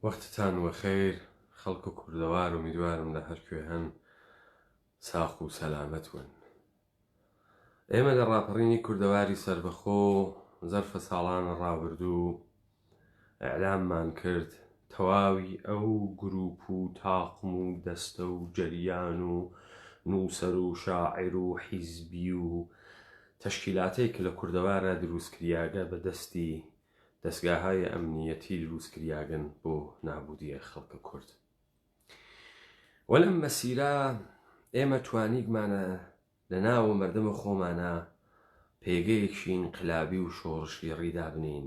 وەختتان وەخێر خەڵک و کوردەوار و میدوارم لە هەرکوێ هەن ساق و سەلامەت ون. ئێمە لە ڕاپەڕینی کوردەواری سەربەخۆ زەرفە ساڵانە ڕابردوو ئەعلاممان کرد تەواوی ئەو گروپ و تاقم و دەستە و جەریان و نووسەر و شاعیر و حیزبی و تەشکیلاتەی کە لە کوردەوارە دروستکریاگە بە دەستی دەستگاهای ئەمنیەتی دروستکریاگەن بۆ نابودیە خەڵکە کورد. وەلەم مەسیرە ئێمە توانیگمانە لە ناوە مەردەمە خۆمانە پێگەیەکی ئینقلابی و شۆڕشی ڕیدا بنین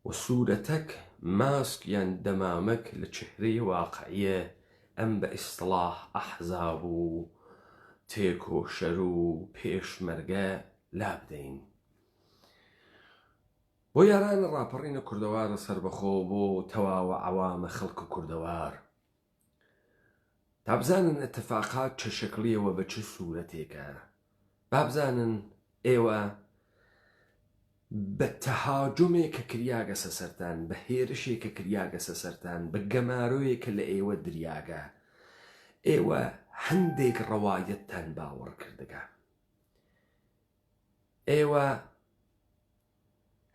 و سوورەتەک ماسک یان دەمامەک لە چهرەی واقعیە ئەم بە ئیستڵاح ئەحزاب و تێکۆشەر و پێشمەرگە لا بدەین. بۆ یارانە ڕاپەڕینە کوردەوارە سەربەخۆ بۆ تەواوە عەوامە خەڵکە کوردەوار تا بزانن ئەتەفاقات چه شەکڵیەوە بە چ سوورەتێکە، با بزانن ئێوە بە تەهاجومێکە کریاگەسە سەرتان، بە هێرشێکە کریاگەسە سەرتان، بە گەمارۆیەکە لە ئێوە دریاگە، ئێوە هەندێک ڕەوایەتتان باوەڕ کردگە، ئێوە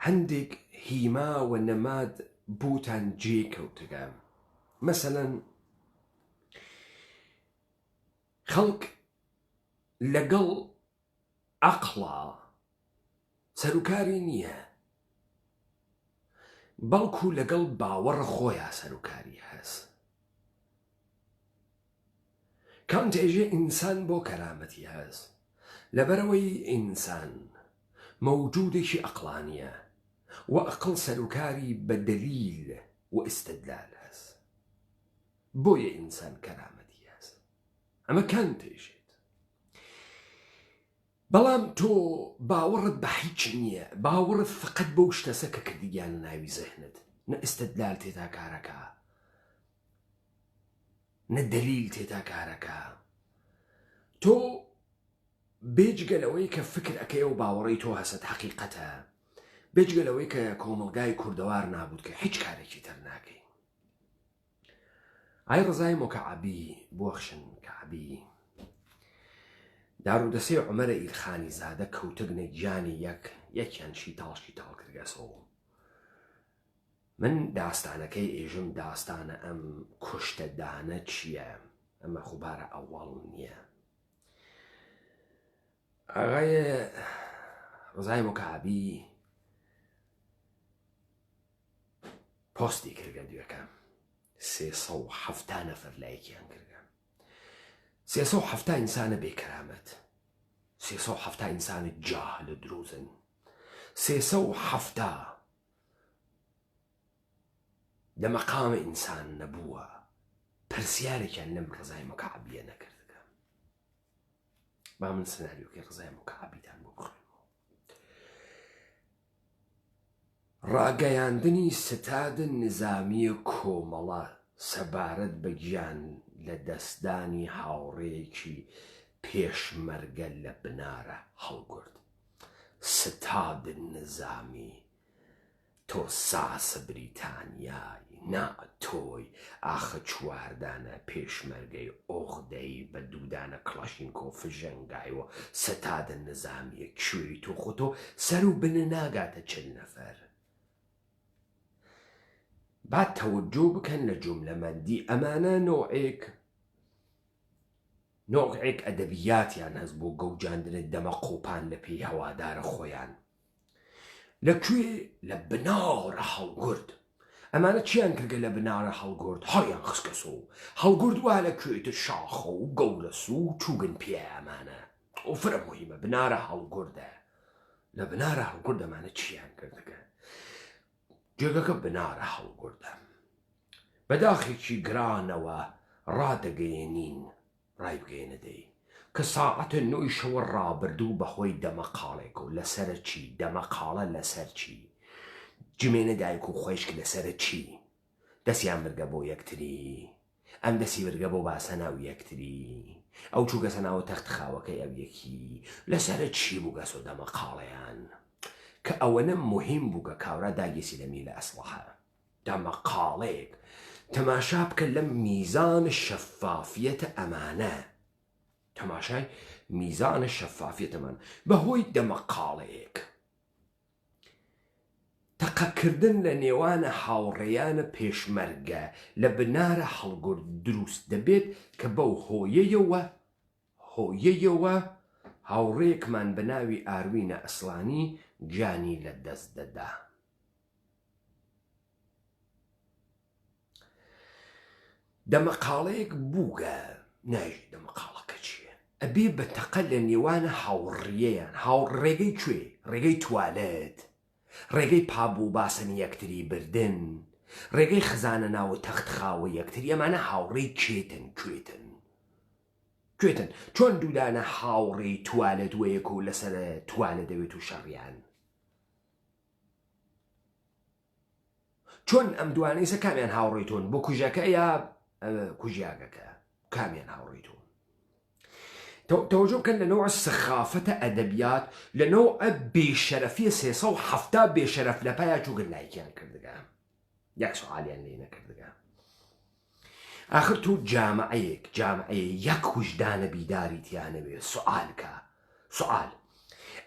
هەندێک هیما و نەماد بوتان جێکەوتگە. مەسەلەن خەڵک لەگەڵ عەقڵا سەروکاری نییە، بەڵکو لەگەڵ باوەڕە خۆیان سەروکاری هەست. کامتێژێ ئینسان بۆ کەرامەتی هەست لەبەرەوەی ئینسان مەوجودێکی عەقلانیە و عەقڵ سەروکاری بە دەلیل و ئیستدلال هەست، بۆیە ئینسان کەرامەتی هەست. ئەمە کامتێژێت. بەڵام تۆ باوەڕت بە هیچ نییە، باوەڕت فقط بەو شتەسە کە کردیان ناوی زەهنت، نە ئیستدلال تێدا کارەکە، نە دەلیل تێدا کارەکە. تۆ بێجگەلەوەی کە فکر ئەەکەی و باوەڕی تۆ هەست حەقیقەتە، بێجگەلەوەی کە کۆمەڵگای کوردەوار نابوود کە هیچ کارێکی تر ناکەی. ئای ڕزای مۆکەعەبی بۆخشن کەعەبی دارودەسەی عومەرە ئیلخانی زادە کەوتگنە گیانی یەکیان شیتاڵ کردگەسەوە. من داستانەکەی ئێژم داستانە ئەم کوشتەدانە چییە؟ ئەمە خوبارە ئەوڵ نییە. ئاغای ڕزای مۆکەعەبی پۆستی کردگە دوێکە 370 نەفەر لایەکیان کردگە. 370 ئینسانە بێکەرامەت، 370 ئینسانە جاهل دروزن، 370 لە مەقامە ئینسان نەبووە، پرسیارێکیان لەم ڕزای مۆکەعەبیە نەکردگە. با من سناریۆکەی ڕزای مۆکەعەبیتان بۆ بخوێنەوە. ڕاگەیاندنی ستاد نظامی کۆمەڵە سەبارەت بە گیان لە دەستدانی هاوڕێیەکی پێشمەرگە لە بنارە هەڵگورد. ستاد نظامی، تۆ ساسە بریتانیای نا تۆی ئاخە چواردانە پێشمەرگەی ئۆغدەی بە دوودانە کڵاشینکۆف ژەنگایەوە ستادە نظامیە کوێی تۆ خۆتۆ سەر و بنە ناگاتە 40 نەفەر. با تەوەجۆ بکەن لە جوملەمەندی ئەمانە نۆعێک ئەدەبیاتیان هەست بۆ گەوجاندنە دەمە قۆپان لە پێی هەوادارە خۆیان. لەکوێ؟ لە بنارە هەڵگورد. ئەمانە چیان کردگە لە بنارە هەڵگورد؟ هەڵیان خستکەسەوە. هەڵگورد وا لەکوێتە شاخە و گەورەس و چوگن پێ ئەمانە. ئەو فرە مهمە، بنارە هەڵگوردە. لە بنارە هەڵگورد ئەمانە چیان کردگە؟ جێگەکە بنارە هەڵگوردە. بەداخێکی گرانەوە ڕادەگەیەنین، ڕای بگەێنەدەی کە ساعەتە 9 شەوە ڕابردوو بەهۆی دەمەقاڵێک و لەسرە چی؟ دەمەقاڵە لەسەر چی؟ جمێنە دایک و خۆشک لەسرە چی؟ دەستیان بردە بۆ یەکتری، ئەم دەستی بردە بۆ باسەناو یەکتری، ئەو چووگەسە ناوە تەختخاوەکەی ئەو یەکی لەسرە چی بووگەسۆ دەمەقاڵەیان کە ئەوەنە مهم بووگە کاورا داگیسی لە میلە ئەسڵەحە. دەمەقاڵەیەک تەماشا بکە لەم میزان شەفافیەتە ئەمانە، تەماشای میزانە شەفافیەتەمان بەهۆی دەمەقاڵەیەک. تەقەکردن لە نێوانە هاوڕێیانە پێشمەرگە لە بنارە هەڵگورد دروست دەبێت کە بەو هۆیەیەوە هاوڕێیەکمان بە ناوی ئاروینە ئەسڵانی گیانی لە دەست دەدا. دەمەقاڵەیەک بووگە، ناژی دەمەقاڵەکە چییە؟ ئەبێ بە تەقە لە نێوانە هاوڕێیان، ڕێگەی کوێ؟ ڕێگەی توالێت، ڕێگەی پابوو باسن یەکتری بردن، ڕێگەی خزانە ناوە تەختخاوە یەکتری، ئەمانە هاوڕێی کوێتن. چۆن دوودانە هاوڕێی توالێت وەیەک و لەسەر توالە دەوێت و شەڕیان؟ چۆن ئەم دوانەیسە کامیان هاوڕێی تۆن؟ بۆ کوژەکە یا کوژیاگەکە کامیان هاوڕێی تۆن؟ تەوەجۆ بکەن لەنەوە سەخافەتە ئەدەبیات، لەنەوە بێشەرەفیە 370 بێشەرەف لە پایە چووگن لایکیان کردگە، یەک سوعالیان لێ نەکردگە. آخر تو جامعەیەک یەک وجدانە بیداری تیانەوێ سوعالکە، سوعال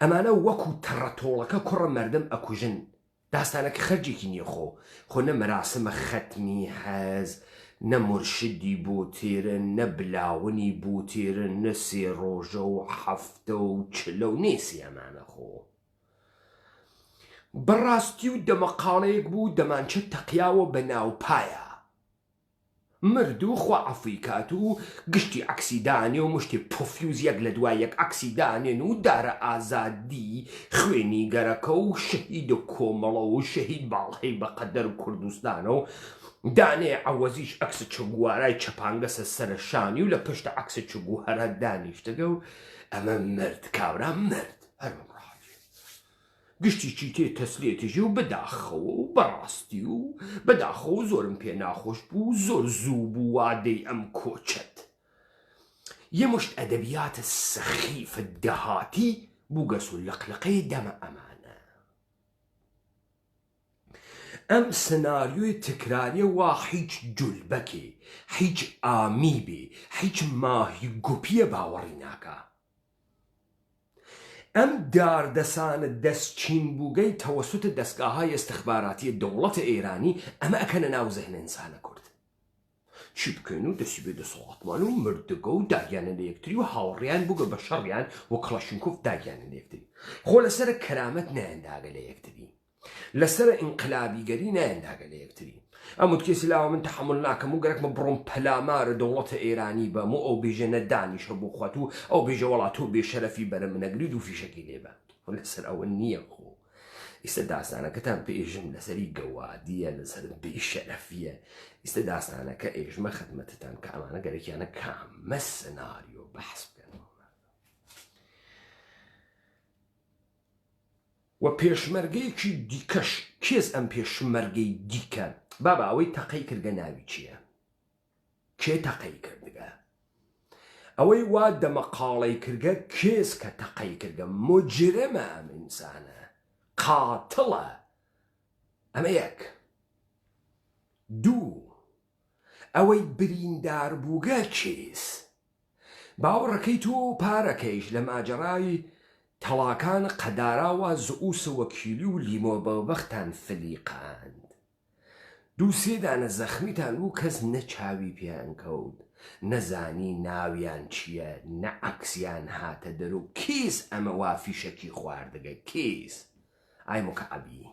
ئەمانە وەکو تەڕەتۆڵەکە کوڕە مەردم ئەکوژن، داستانەکە خەرجێکی نییە خۆ نە مەراسمە خەتمی حەز، نە مرشدی بۆ تێرن، نە بلاونی بۆ تێرن، نە 3 ڕۆژە و 7 و 40 و نێسی ئەمانە خۆ. بەڕاستی و دەمەقاڵەیەک بوو دەمانچە تەقیاوە بە ناوپایە، مردوو خوا ئەفریکات و گشتی عەکسیدانێ و مشتی پۆفیوز یەک لە دوای یەک عەکسیدانێن و دارە ئازادی خوێنی گەرەکە و شەهید کۆمەڵە و شەهید باڵهەی بەقەدەر و کوردستانە و دانێ عەوەزیش عەکسە چگووارای چەپانگەسە سەرە شانی و لە پشتە عەکسە چگووهەرە دانیشتەگە و ئەمە مرد کابرا مرد هەرمە گشتی چی تێ تەسلێتیژی و بەداخەوە و بەڕاستی و بەداخەوە زۆرم پێ ناخۆش بوو، زۆر زوو بوو وادەی ئەم کۆچەت. یە مشت ئەدەبیاتە سەخیفە دەهاتی بوو گەس و لەقلەقەی دەمە ئەمانە. ئەم سناریۆی تکراریە وا هیچ جولبەکێ، هیچ ئامیبێ، هیچ ماهی گوپیە باوەڕی ناکە. ئەم داردەسانە دەستچین بووگەی تەوەسوتە دەستگاهای ئستخباراتی دەوڵەتە ئێرانی ئەمە ئەکەنە ناو زەهنە ئینسانە کورد. چی بکەین و دەسی بێ دەسەڵاتمان و مردگە و داگیانە لە یەکتری و هاوڕێیان بووگە بە شەڕیان و کڵەشنکۆف داگیانە لە یەکتری. خۆ لەسەرە کەرامەت نایەنداگە لە یەکتری، لەسەرە ئینقلابیگەری نایەنداگە لە یەکتری. ئەموت کێسی لاوە من تەحمل ناکەم و گەرەکمە بڕۆم پەلامارە دەوڵەتە ئێرانی بەم و ئەو بێژە نەدانیشە بۆ خوات و ئەو بێژە وڵات و بێشەرەفی بەرە منەگری دوو فیشەکی لێبە لەسەر ئەوە نییە خۆ. ئیستا داستانەکەتان پێژم لەسەری گەوادیە، لەسەر بێشەرەفیە. ئیستا داستانەکە ئێژمە خدمەتتان کە ئەمانە گەرەکیانە کامە سناریۆ بەحس بکەن. و پێشمەرگەیەکی دیکەش کێز ئەم پێشمەرگەی دیکە بابا ئەوەی تەقەی کردگە ناوی چییە؟ کێ تەقەی کردگە؟ ئەوەی وا دەمەقاڵەی کردگە کێز کە تەقەی کردگە مجرمە ئەم ئینسانە، قاتڵە. ئەمە یەک. دوو، ئەوەی بریندار بووگە کێز؟ باوەڕەکەی تۆ پارەکەیش لە ماجەڕای تەڵاکان قەداراوە زئوس وەکیلی و لیمۆ بەبەختان فلیقاند. 2-3 دانە زەخمیتان بوو کەس نەچاوی پێیان کەوت، نەزانی ناویان چییە، نە عەکسیان هاتە دەرو. کێس ئەمە وا فیشەکی خواردگە کێس؟ ئای مکعبی.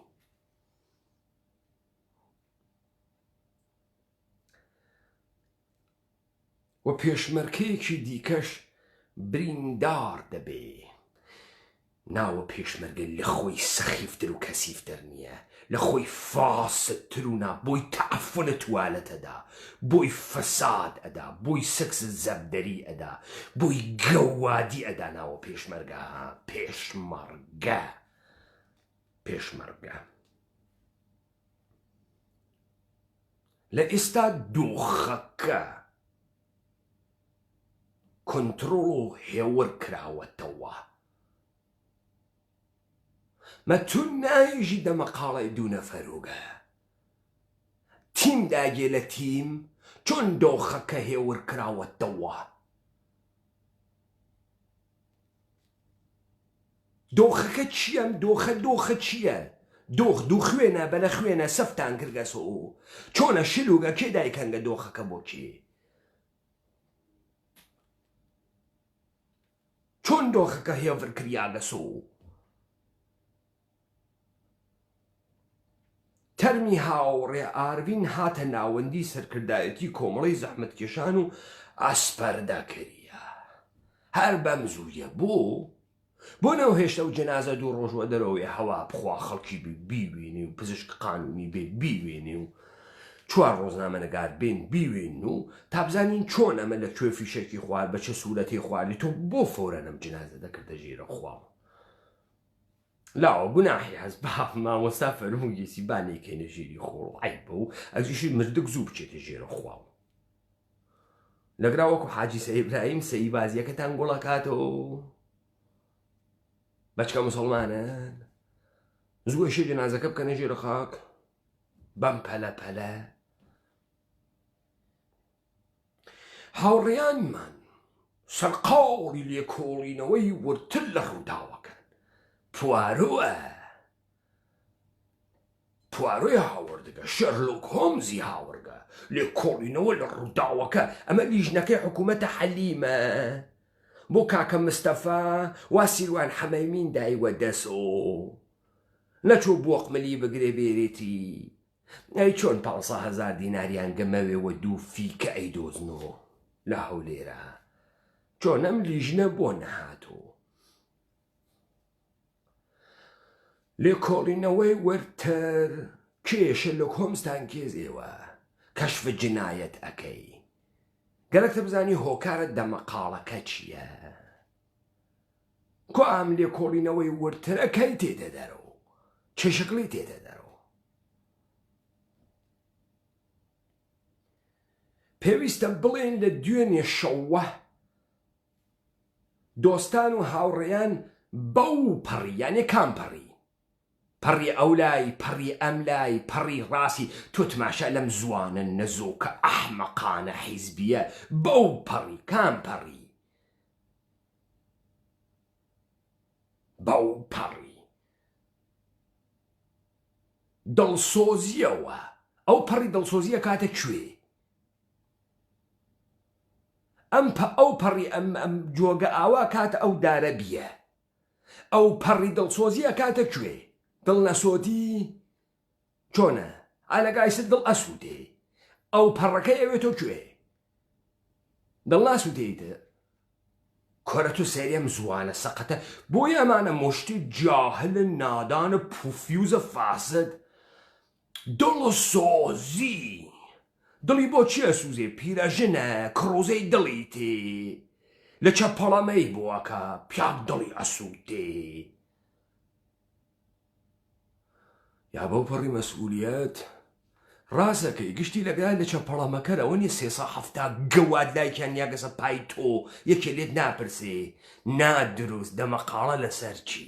و پێشمەرگەیەکی دیکەش بریندار دەبێ. ناوە پێشمەرگە لە خۆی سەخیفتر و کەسیفتر نییە، لە خۆی فاستتر و نا بۆی تەعەفونە توالەتەدا، بۆی فەساد ئەدا، بۆی سەکس زەبدەری ئەدا، بۆی گەوادی ئەدا. ناوە پێشمەرگە پێشمەرگە لە ئێستا دۆخەکە کۆنتڕۆڵ و هێور کراوەتەوە. مە تو نایژی دەمەقاڵەی 2 نەفەرۆگە، تیم داگێ لە تیم چۆن دۆخەکە هێور کراوەتەوە دۆخەکە چییە دۆخە چییە دۆخ دوو خوێنە بەلە خوێنە سەفتان کردگەسۆ چۆنە شلوگە کێ دایکەنگە دۆخەکە بۆچی چۆن دۆخەکە هێور کریاگەسۆ تەرمی هاوڕێ ئاروین هاتە ناوەندی سەرکردایەتی کۆمەڵی زەحمەتکێشان و ئاسپەردەکریە هەر بەم زوویە بۆ نەو هێشتا و جەنازە دوو ڕۆژوە دەرەوەی هەوا بخوا خەڵکی بیوێنێ و پزیشک قانونی بێ بیوێنێ و چوار ڕۆژنامەنەگار بێن بیوێن و تا بزانین چۆن ئەمە لە کوێ فیشێکی خوارد بە چه سوورەتی خواردی تۆ بۆ فۆرەن ئەم جەنازە دەکردە ژێرە خوا لاوە گوناحی هەست باف مامۆستا فەرموویەسی بانێکێنە ژێری خۆڵ عیبە و ئەگشی مردک زوو بچێتە ژێرە خواوە لەگرا وەکو حاجی سەیبراهیم سەی بازیەکەتان گوڵەکاتەوە بەچکە مسڵمانن زووەشێ جەنازەکە بکەنە ژێرە خاک بەم پەلە هاوڕێیانمان سەرقاڵی لێکۆڵینەوەی ورتر لە ڕووداوەکەن پوارۆی هاوردگە شەرلۆک هۆمزی هاوردگە لێکۆڵینەوە لە ڕووداوەکە ئەمە لیژنەکەی حکوومەتە حەلیمە بۆ کاکە مستەفا وا سیروان حەمەیمین دایوە دەسۆ نەچوو بۆقمەلی بگرێ بێرێتی ئەی چۆن 500,000 دیناریان گەمەوێەوە دوو فیکە ئەیدۆزنەوە لە هەولێرە چۆن ئەم لیژنە بۆ نەهاتۆ لێکۆڵینەوەی وەرتر کێشە لە کۆمستان کێزێوە کەشف جنایەت ئەەکەی گەرەکتە بزانی هۆکارت دەمەقاڵەکە چییە کۆ ئام لێکۆڵینەوەی وەرتر ئەەکەی تێدە دەرەوە چه شکلی تێدە دەرەوە پێویستە بڵێن لە دوێنێ شەوە دۆستان و هاوڕێیان بەو پەڕیانێ کام پەڕی ئەو لای پەڕی ئەم لای پەڕی ڕاستی تۆ تماشا لەم زوانە نەزۆکە ئەحمەقانە حیزبیە بەو پەڕی کام پەڕی بەو پەڕی دڵسۆزیەوە ئەو پەڕی دڵسۆزیە کاتە کوێ ئەو پەڕی ئەم جۆگە ئاوا کاتە ئەو دارە بیە ئەو پەڕی دڵسۆزیە کاتە کوێ دڵ نەسۆتی چۆنە ئالەگایست دڵ ئەسووتێ ئەو پەڕەکەی ئەوێتۆ کوێ دڵ ناسووتێتە کۆرە تو سێرێم زوانە سەقەتە بۆی ئەمانە مشتی جاهلە نادانە پوفیوزە فاسد دڵسۆزی دڵی بۆ چیە سووزێ پیرەژنە کڕۆزەی دڵی تێ لە چەپەڵەمەی بووەکە پیاک دڵی ئەسووتێ یا بەو پەڕی مەسئولیەت ڕاستەکەی گشتی لەگەڵ لە چەپەڵەمەکەرەوە نیە 370 گەواد لایکیان یاگەسە پای تۆ یەکێ لێت ناپرسێ نادروست دەمەقاڵە لەسەر چی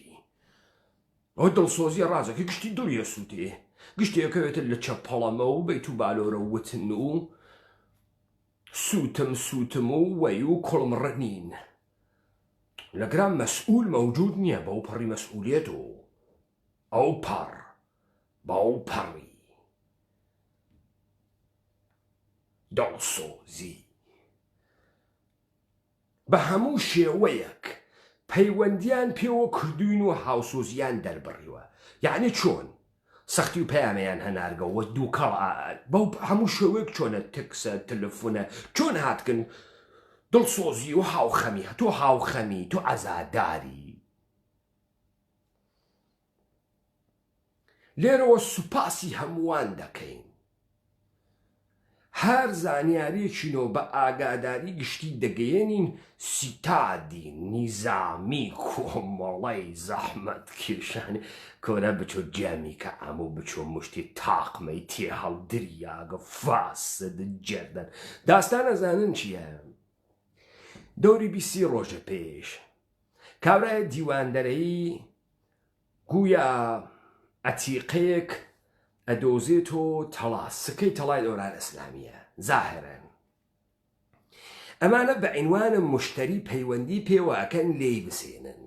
ئەو دڵسۆزیە ڕازەکەی گشتی دڵی ئەسووتێ گشتێکەوێتە لە چەپەڵەمە و بەیت و بالۆرە وتن و سووتم و وەی و کوڵمڕنین لەگرام مەسئول مەوجود نییە بەو پەڕی مەسئولیەت و ئەو پەڕ بەو پەڕی دڵسۆزی بە هەموو شێوەیەک پەیوەندیان پێوە کردوین و هاوسۆزیان دەربڕیوە یعنی چۆن سەختی و پەیامەیان هەنارگەوە دوو کەڵ بەو هەموو شێوەیەک چۆنە تکسە تەلەفۆنە چۆن هاتکن دڵسۆزی و هاوخەمی تۆ هاوخەمی تۆ ئەزاداری لێرەوە سوپاسی هەمووان دەکەین هەر زانیاریەکینەوە بە ئاگاداری گشتی دەگەیەنین سیتادی نیزامی کۆمەڵی زەحمەت کێشانی کۆرە بچۆ جەمی کە ئەموو بچۆ مشتی تاقمەی تێ هەڵدریاگە فاسد جەردەن داستانە زانن چییە؟ دەوری 20 ڕۆژە پێش کابرایە دیواندەرەی گویا ئەتیقەیەک ئەدۆزێتەوە تەڵا سکەی تەڵای دەوران ئەسلامیە زاهرن ئەمانە بە عینوانە مشتری پەیوەندی پێوەکەن لێی بسێنن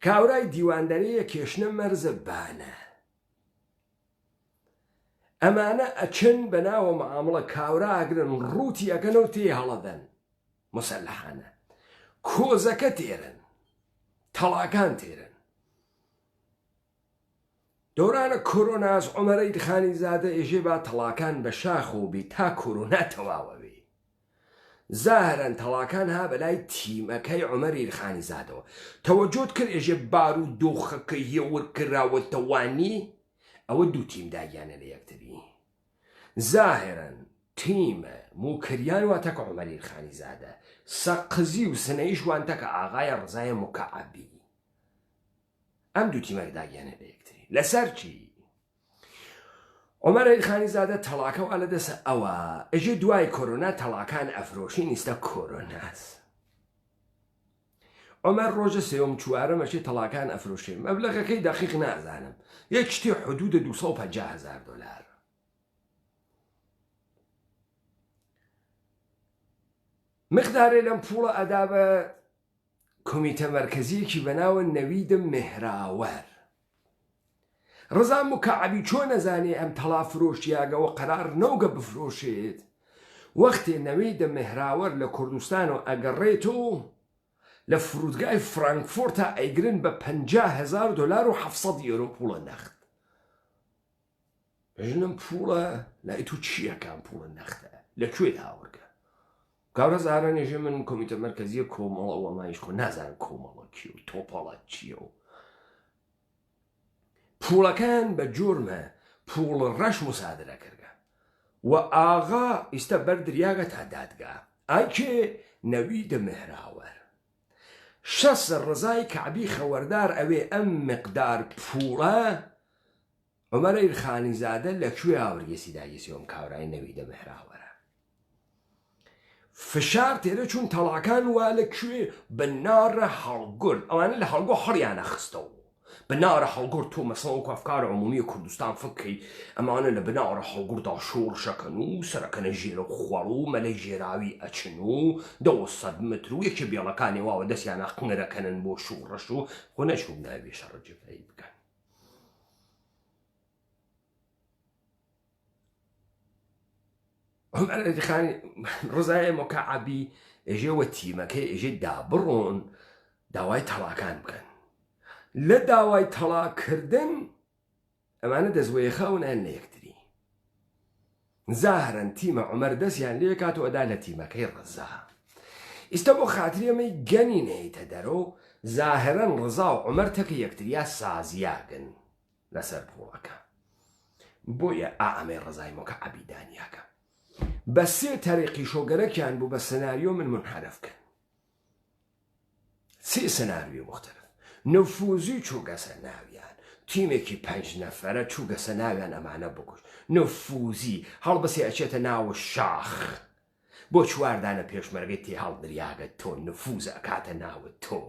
کاورای دیواندەرەیە کێشنە مەرزە بانە ئەمانە ئەچن بە ناوە مەعامڵە کاوراگرن ڕووتی ئەگەنەوە تێ هەڵەدەن مسەلحانە کۆزەکە تێرن تەڵاکان تێرن دۆرانە کۆرۆناز عومەرەی خانیزادە ئێژێ با تەڵاکان بە شاخۆ بێ تا کۆرۆنا تەواوە بێ زاهرن تەڵاکان ها بەلای تیمەکەی عومەری خانیزادەوە تەوەجۆت کرد ئێژێ بار و دۆخەکەی هێور کراوەتەوانی ئەوە دوو تیم داگیانە لە یەکتری زاهرن تیمە موکریان واتەکە عومەری خانیزادە سەقزی و سنەیش وانتەکە ئاغایە ڕزایە مکعبی ئەم دوو تیمەک داگیانە لە یەکتری لەسەر چی عومەری خانیزادە تەڵاکە وا لە دەسە ئەوە ئەژێ دوای کۆرۆنا تەڵاکان ئەفرۆشی نیستە کۆرۆناس عومەر ڕۆژە سێوم چوارە مەشی تەڵاکان ئەفرۆشێ مەبلەغەکەی دەقیق نازانم یەک شتی حدودە 250,000 دلار مقدارێ لەم پوڵە ئەدا بە کۆمیتە مەرکەزیەکی بەناوە نەویدە مهراوەر ڕزا مکعبی چۆن نەزانێ ئەم تەڵا فرۆشیاگەوە قەرار نەوگە بفرۆشێت وەختێ نەویدە مهراوەر لە کوردستانەوە ئەگەڕێت و لە فرودگای فرانکفۆرتە ئەیگرن بە 50,000 دلار و 700 یۆرۆ پوڵە نەخت بژنم پوڵە لای تو چیەکان پوڵە نەختە لەکوێ هاوڕگە گاورە زارە نێژێ من کۆمیتە مەرکەزیە کۆمەڵە وەڵایش خۆ نازانم کۆمەڵە کی و تۆپەڵە چییە و پوڵەکان بە جۆرمە پوڵ ڕەش مسادرە کردگە و ئاغا ئیستە بەر دریاگە تا دادگا ئایکێ نەویدە مهراوەر شەس ڕزای کەعبی خەوەردار ئەوێ ئەم مقدار پوڵە عومەرەی خانیزادە لەکوێ هاوڕگەسی داگەسیەوەم کاورای نەویدە مهراوەرە فشار تێرە چوون تەڵاکان وا لەکوێ بە نارە هەڵگورد ئەوانە لە هەڵگۆ هەڵیانە خستەوە بنار هەڵگورد تۆ مەسەڵ و ئەفکار عمومی کوردستان فکەی ئەمانە لە بنارە هەڵگوردا شۆڕشەکەن و سەرەکەنە ژێرە خوەڕ و مەلەی ژێراوی ئەچن و 200 متر و یەکێ بێڵەکانی واوە دەستیانە قنگەرەکەنن بۆ شوڕەش و خۆ نەچوو ناوێ شەڕەجێفەی بکەن ڕزایە مکعبی ئێژێوە تیمەکەی ئێژێ دابڕۆن داوای تەڵاکان بکەن لە داوای تەڵاکردن ئەمانە دەزوەیەخەونە لە یەکتری زاهرن تیمە عومەر دەستیان لێ کاتەوە ئەدا لە تیمەکەی ڕزا ئیستە بۆ خاتری ئەمەی گەنی نەیتە دەرەوە زاهرن ڕزا و عومەر تەکە یەکتریا سازیاگن لەسەر پوڵەکە بۆیە ئەمەی ڕزای مکعبی دانیاکە بە سێ تەریقی شۆگەرەکیان بوو بە سناریۆ من منحرفکەن سێ سناریۆ مختلف نفوزی چووگەسە ناویان تیمێکی 5 نەفەرە چووگەسە ناویان ئەمانە بکوش نفوزی هەڵبەسێ ئەچێتە ناوە شاخ بۆ چواردانە پێشمەرگەی تێ هەڵدریاگە تۆ نفوز ئەکاتە ناوە تۆ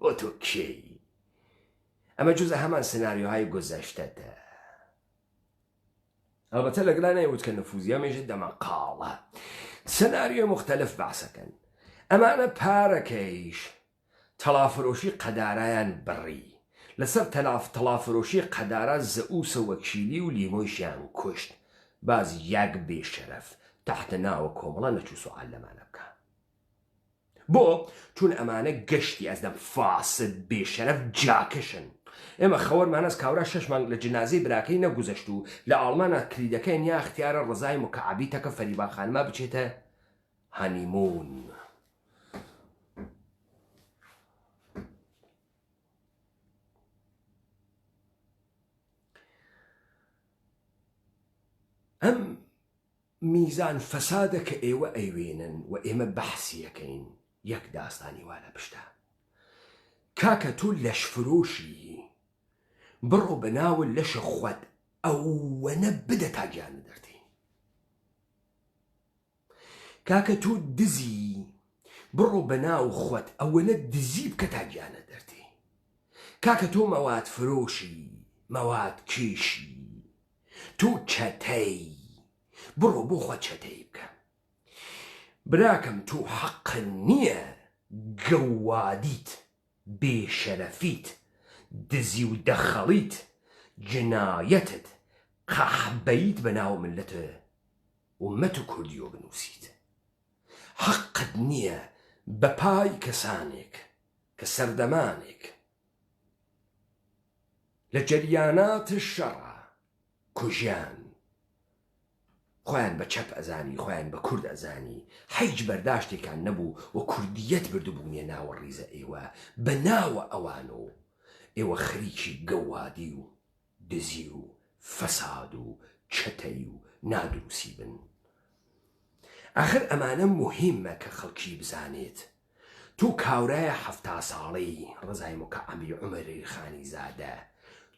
بۆ تۆ کێی ئەمە جوزە هەمان سناریۆهای گۆزەشتەتە ئەڵبەتە لەگەڵا نەیوت کە نفوزی ئەمەژە دەمەقاڵە سناریۆ مختلف باسەکەن ئەمانە پارەکەیش تەڵافرۆشی قەدارایان بڕی لەسەر تەڵافرۆشی قەدارە زەئوسە وەکیلی و لیمۆیشیان کوشت باز یەک بێشەرەف تحتە ناوە کۆمەڵە نەچوو سوال لەمانە بکە بۆ چون ئەمانە گەشتی ئەزدەم فاسد بێشەرەف جاکشن ئێمە خەوەرمانەز کاورا 6 مانگ لە جنازەی براکەی نەگوزەشت و لە ئاڵمانە کلیدەکەی یا اختیارە ڕزای مکعبی تەکە فەریبا خانما بچێتە هانیمون ئەم میزان فەسادە کە ئێوە ئەیوێنن و ئێمە بەحسیەکەین یەک داستانی وانە پشتە کاکە تۆ لەشفرۆشی بڕۆ بەناوە لەشە خۆت ئەوەنە بدە تا گیانە دەرتی کاکە تۆ دزی بڕۆ بەناو خۆت ئەوەنە دزی بکە تا گیانە دەرتی کاکە تۆ مەواد فرۆشی مەواد کێشی تۆ چەتەی بڕۆ بۆ خۆ چەتەی بکە براکەم تۆ حەق نییە گەوادیت بێشەرەفیت دزی و دەخەڵیت جنایەتت قەحبەیت بەناو ملەتە ومەت و کوردیۆ بنووسیت حەقت نییە بە پای کەسانێک کە سەردەمانێک لە جەریانات شەڕە کوژیان خۆیان بە چەپ ئەزانی خۆیان بە کورد ئەزانی هیچ بەرداشتێکان نەبوو و کوردیەت بردبوونیە ناوە ڕیزە ئێوە بە ناوە ئەوان و ئێوە خەریکی گەوادی و دزی و فەساد و چەتەی و نادرووسی بن ئاخر ئەمانە مهمە کە خەڵکی بزانێت تۆ کاورایە 70 ساڵەی ڕزای مکعەبی عومەری خانی زادە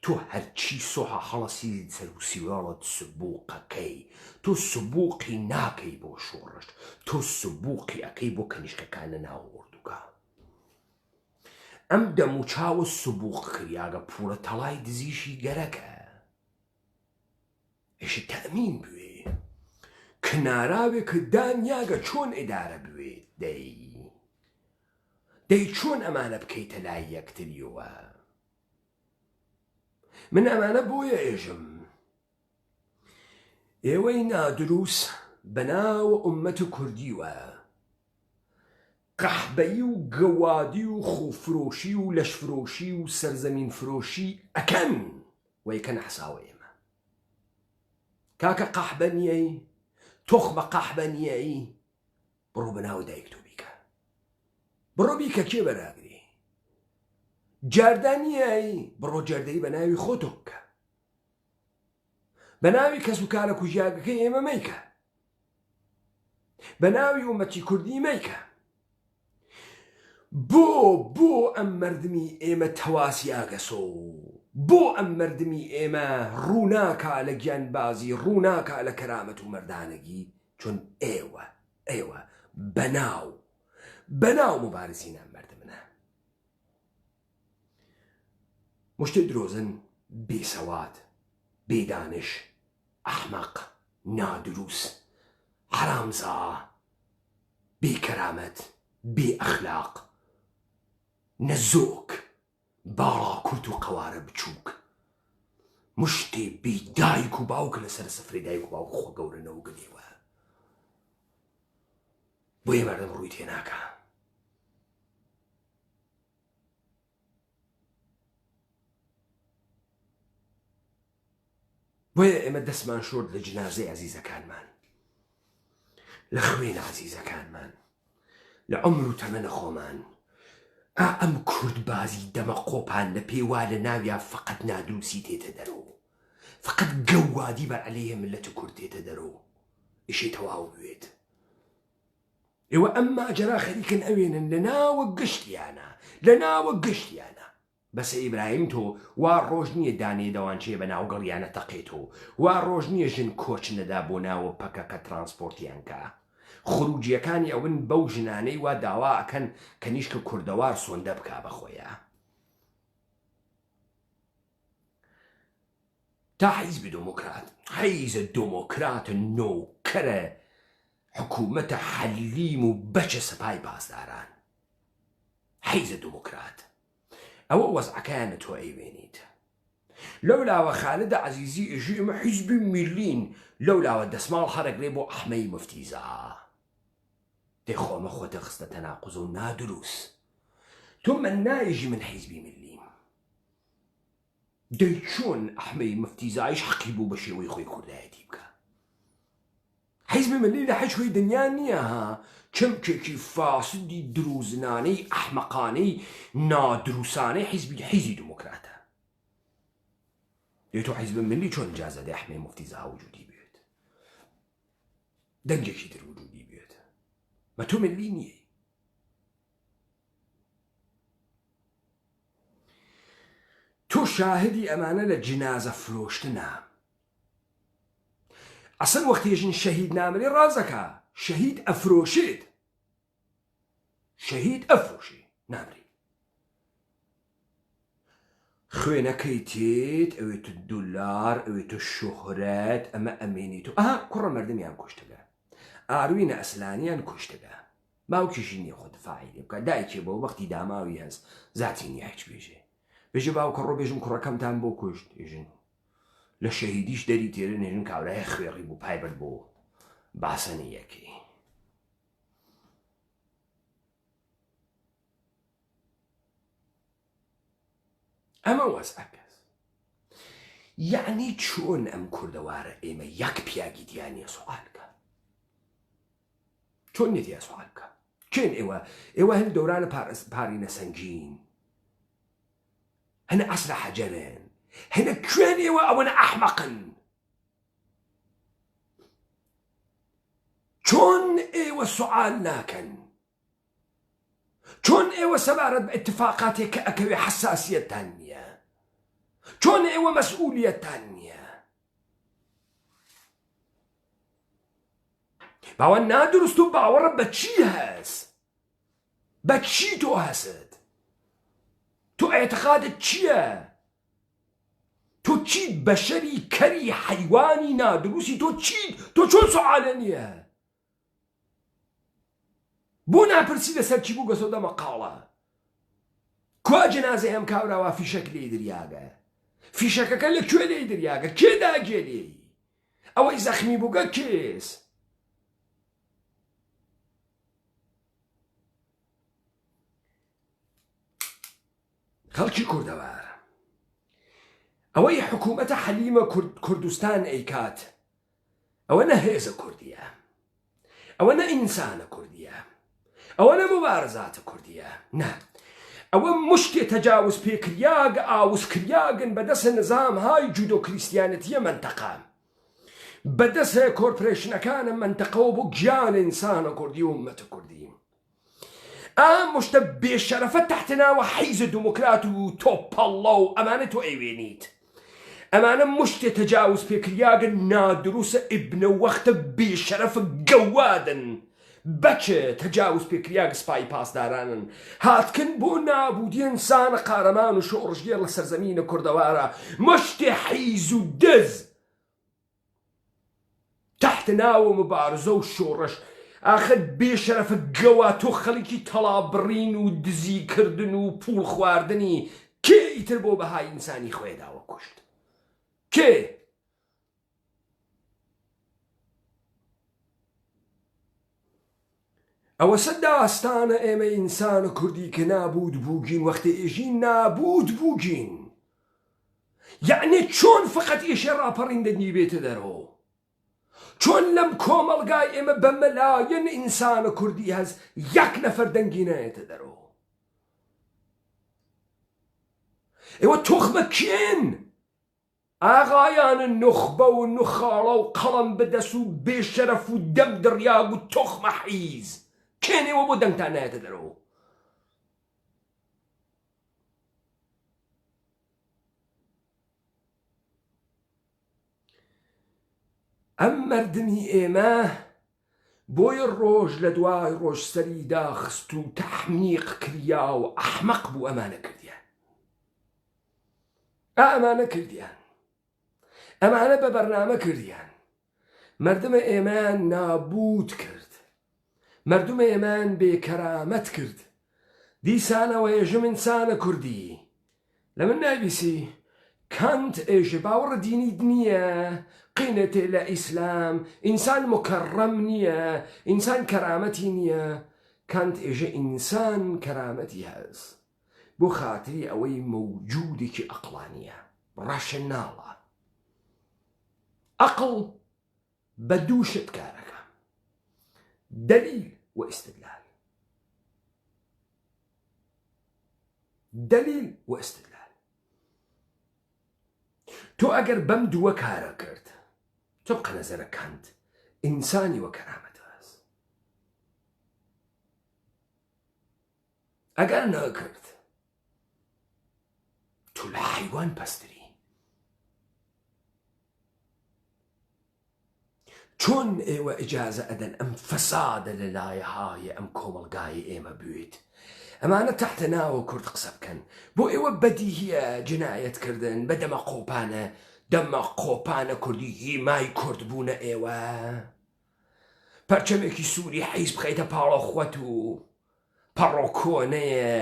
تۆ هەرچی سۆحە هەڵەسی سەر و سیوەڵت سبووقەکەی تۆ سبووقی ناکەی بۆ شۆڕش تۆ سبووقی ئەەکەی بۆ کەنیشکەکانە ناو ئوردوگا ئەم دەم و چاوە سبووق کریاگە پوورە تەڵای دزیشی گەرەکە ئێشە تەمین بوێ کناراوێ کە دانیاگە چۆن ئیدارە بوێت دەی چۆن ئەمانە بکەیتە لای یەکتریەوە من ئەمانە بۆیە ئێژم ئێوەی نادرووس بەناوە ئومەت و کوردیوە قەحبەیی و گەوادی و خوفرۆشی و لەشفرۆشی و سەرزەمین فرۆشی ئەکەن وەیکەن حساوە ئێمە کاکە قەحبە نییەی تۆخمە قەحبە نییەی بڕۆ بەناوە دایک تۆ بیکە بڕۆ بیکە کێ بەراگری جاردانیایی بڕۆ جەردەی بە ناوی خۆتۆ بکە بە ناوی کەس و کارە کوژیاگەکەی ئێمە مەیکە بە ناوی ئومەتی کوردی مەیکە بۆ ئەم مەردمی ئێمە تەواسیاگەسۆ بۆ ئەم مەردمی ئێمە ڕووناکە لە گیانبازی ڕووناکە لە کەرامەت و مەردانەگی چۆن ئێوە بەناو مبارزینە مەردمنە مشتێ درۆزن بێسەوات بێدانش ئەحمەق نادرووس حرامزا بێکەرامەت بێ ئەخلاق نەزۆک باڵاکوت و قەوارە بچووک مشتێ بێ دایک و باوک لەسەر سفرەی دایک و باوک خۆ گەورەنەوە گەنێوە بۆیە مەردم ڕووی تێناکە بۆیە ئێمە دەستمان شۆرد لە جنازەی عەزیزەکانمان لە خوێن عەزیزەکانمان لە عومر و تەمەنە خۆمان ئەم کوردبازی دەمە قۆپان لە پێوا لە ناویا فقط نادرووسی تێتە دەرەوە فقط گەوادی بەر عەلەیە ملەت کورد تێتە دەرەوە ئیشەی تەواو بوێت ئێوە ئەم ماجەرا خەریکن ئەوێنن لە ناوە گشتیانە بەسە ئیبراهیم تۆ وا ڕۆژ نییە دانێ دەوانچێ بە ناو گەڵیانە تەقێتەوە وا ڕۆژ نییە ژن کۆچ نەدا بۆ ناوە پەکەکە ترانسپۆرتیانکە خروجیەکانی ئەون بەو ژنانەی وا داوا ئەکەن کە نیشکە کوردەوار سۆندە بکا بەخۆیە تا حیزبی دۆمۆکرات حیزە دۆمۆکراتە نۆکەرە حکوومەتە حەلیم و بەچە سەپای پاسداران حیزە دۆمۆکرات ئەوە وەزعەکەیانە تۆ ئەیوێنیت لەولاوە خالدە عەزیزی ئێژی ئێمە حیزبی میلین لەولاوە دەسماڵ هەرەگرێ بۆ ئەحمەی مفتیزا دەیخۆمە خۆتە خستە تەناقوز و نادرووس تۆ من نایژی من حیزبی میلیم دەی چۆن ئەحمەی مفتیزایش حەقی بوو بە شێوەی خۆی کوردایەتی بکە حیزبی ملی لە هیچ شوێی دنیا نییە ها چەمکێکی فاسدی دروزنانەی ئەحمەقانەی نادرووسانەی حیزی دموکراتە دەی تۆ حیزبی ملی چۆن ئیجازە دەی ئەحمەی مفتیزا وجودی بێت دەنگێکی تر وجودی بێت مە تۆ ملی نییە تۆ شاهدی ئەمانە لە جنازە فرۆشتنە ئەسەن وەختێژن شەهید نامرێ ڕازەکە شەهید ئەفرۆشێت نامری خوێنەکەی تێت ئەوێت دولار ئەوێت شوهرەت ئەمە ئەمێنیت و کوڕە مردمیان کوشتگە ئاروینە ئەسلانیان کوشتگە باوکیشی نییە خۆ دفاعی لێ بکە دایکێ بەو وەختی داماوی هەست زاتی نییە هیچ بێژێ باوکە ڕۆ بێژم کوڕەکەمتان بۆ کوشت ێژن لە شەهیدیش دەری تێرە نێژن کاورایە خوێڕی بوو پایبەت بۆ باسەنی یەکی ئەمە وەزعەکەس یعنی چۆن ئەم کوردەوارە ئێمە یەک پیاگی دیانیە سوالکە چۆن نێتیە سوالکە چێن ئێوە هەن دەورانە پارینە سەنگین هەنە عەسرە حەجەرن هەنە کوێن ئێوە ئەوەنە ئەحمەقن چۆن ئێوە سوال ناکەن چۆن ئێوە سەبارەت بە ئیتفاقاتێک کە ئەکەوێ حەساسیەتتان نییە چۆن ئێوە مەسئولیەتتان نییە باوە نادروست و باوەڕە بە چی هەست بە چی تۆ هەست تۆ ئێتقادت چییە تۆ چیت بەشەری کەری حەیوانی نادروستی تۆ چۆن سوالە نییە بۆ ناپرسی لەسەر چی بوو گەسۆ دەمە قاڵە کوا جەنازەی ئەم کاوراوە فیشەک لێ دریاگە فیشەکەکە لەکوێ لێ دریاگە کێ داگێری ئەوەی زەخمی بووگە کێس خەڵکی کوردەوار ئەوەی حکوومەتە حەلیمە کوردستان ئەیکات ئەوە نە هێزە کوردیە ئەوە نە ئینسانە کوردیە ئەوە نە مبارزاتە کوردیە نە ئەوە مشتێ تەجاوز پێکریاگە ئاوزکریاگن بەدەسە نظامهای جودۆ کریسیانەتیە منتەقە بەدەسە کۆرپۆرێشنەکانە منتەقەوە بۆ گیان ئینسانە کوردی و ئومەتە کوردی ئەم مشتە بێشەرەفە تەحتەناوە حیزە دموکرات و تۆپەڵڵە و ئەمانە تۆ ئەیوێنیت ئەمانە مشتێ تەجاوز پێکریاگن نادروسە ئیبنە وەختە بێشەرەفە گەوادن بەچێ تەجاوز پێکریاگ سپای پاسدارانن هاتکن بۆ نابوودی ئینسانە قارەمان و شۆڕژگێر لە سەرزەمینە کوردەوارە مشتێ حیز و دز تەحتەناوە مبارزە و شۆڕش ئاخر بێشەرەفە گەوا تۆ خەڵکی تەڵابڕین و دزیکردن و پوڵ خواردنی کێ ئیتر بۆ بەهای ئینسانی خۆیداوە کوشت کێ ئەوە سە داستانە ئێمە ئینسانە کوردی کە نابوود بووگین وەختە ئێژین نابوود بووگین یعنی چۆن فقط ئێشێ ڕاپەڕیندنی بێتە دەرەوە چۆن لەم کۆمەڵگای ئێمە بە مەلایەن ئینسانە کوردی هەز یەک نەفەر دەنگی نایەتە دەرەوە ئێوە تۆخمە کێن ئاغایانە نوخبە و نوخاڵە و قەڵەم بەدەست و بێشەرەف و دەم دڕیاگ و تۆخمە حیز کێن ئێوە بۆ دەنگتان نایەتە دەرەوە ئەم مردمی ئێمە بۆی ڕۆژ لە دوای ڕۆژ سەری داخست و تەحمیق کریا و ئەحمەق بوو ئەمانە کردیان ئەمانە کردیان ئەمانە بە بەرنامە کردیان مردمە ئێمان نابود کرد مردمە ئێمان بێکەرامەت کرد دیسانەوە ێژم ئینسانە کوردی لە من نایبیسی کانت ئێژە باوەڕە دینی نییە قینەتێ لە ئیسلام ئینسان مکەڕەم نییە ئینسان کەرامەتی نییە کانت ئێژە ئینسان کەرامەتی هەست بۆ خاتری ئەوەی مەوجودێکی ئەقڵانیە ڕاشەناڵە ئەقڵ بە دوو شت کارەکە دەلیل و ئیستدلال دەلیل و ئیستدلال تۆ ئەگەر بەم دووە کارە کرد تۆ بقە نەزەرە کانت ئینسانی وە کەرامەت هەست ئەگەر نەکرد تۆ لە حەیوان پەستری چۆن ئێوە ئیجازە ئەدەن ئەم فەسادە لە لایەهای ئەم کۆمەڵگای ئێمە بوێت ئەمانە تحتە ناوە کورد قسە بکەن بۆ ئێوە بەدی هیە جنایەتکردن بە دەمە قۆپانە دەمە قۆپانە کوردی هیمای کورد بوونە ئێوە پەرچەمێکی سووری حیز بخەیتە پاڵەخوەت و پەڕۆ کۆنەیە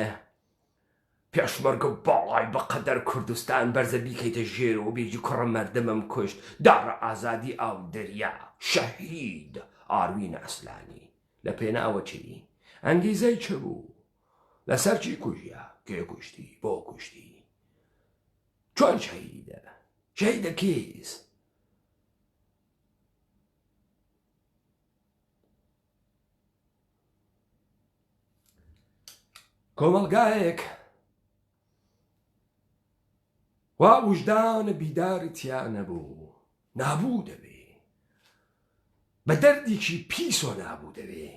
پێشمەرگە باڵای بەقەدەر کوردستان بەرزە بیکەیتە ژێرەوە بێجی کوڕە مەردەمەم کوشت داڕە ئازادی ئاو دەریا شەهید ئاروین ئەسلانی لە پێناوە چی ئەنگیزەی چ بوو لەسەر چی کوژیە کێ کوشتی بۆ کوشتی چۆن شەهیدە شەهیدە کێیس کۆمەڵگایەک وا وجدانە بیداری تیا نەبوو نابوو دەبێ بە دەردێکی پیسۆ نابوو دەبێ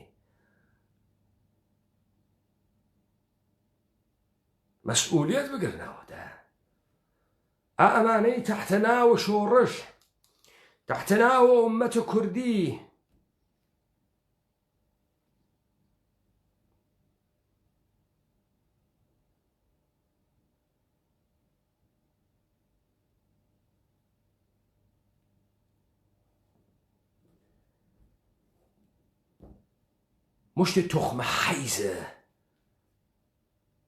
مەسئولیت بگرنەوەدا ئەمانەی تحتە ناوە شۆڕش تحتە ناوە ئومەتە کوردی مشتی تخمە حەیزە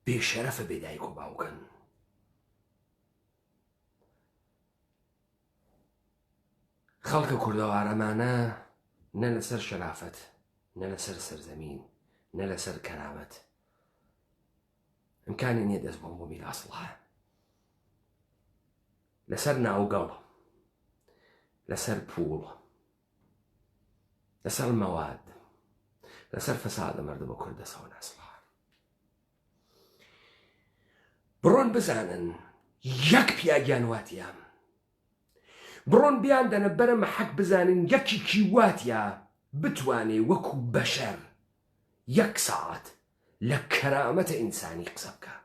بێشەرەفە بێدایک و باوکن خەڵکە کوردەوارەمانە نە لەسەر شەرافەت نە لەسەر سەرزەمین نە لەسەر کەرامەت ئیمکانی نییە دەست بۆم بۆ میراسڵە لەسەر ناوگەڵ لەسەر پووڵ لەسەر مەواد لەسەر فەسادە مەردەمە کوردەسەوە ناسڵە بڕۆن بزانن یەک پیاگیان واتیە بڕۆن بیان دەنە بەرەمە حەق بزانن یەکێکی واتیە بتوانێ وەکو بەشەر یەک ساعت لە کەرامەتە ئینسانی قسە بکە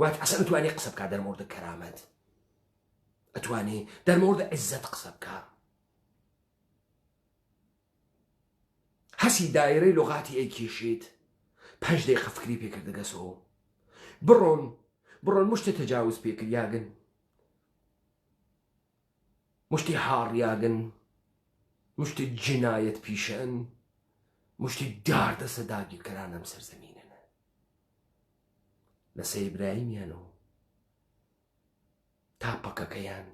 وات ئەسەن ئەتوانێ قسە بکە دەرمۆردە کەرامەت ئەتوانێ دەرمۆردە عیززەت قسە بکە هەسی دایرەی لغاتی ئەیکێشێت 5 دقیقە فکری پێکردەگەسەوە بڕۆن مشتە تەجاوز پێکریاگن مشتی هاڕیاگن مشتی جنایەت پیشەن مشتی داردەسە داگیرکەرانەم سەرزەمینەنە لە سەیبراهیمیانەوە تا پەکەکەیان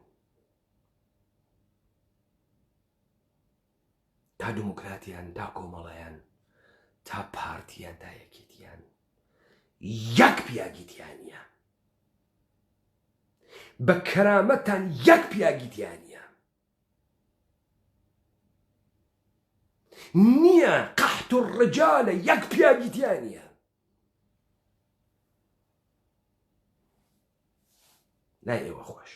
تا دموکراتیان تا کۆمەڵەیان تا پارتیان تا یەکێتیان یەک پیاگیتیانە بە کەرامەتان یەک پیاگیتیانە نییە قەحت و ڕەجالە یەک پیاگیتیانە لای ئێوە خۆش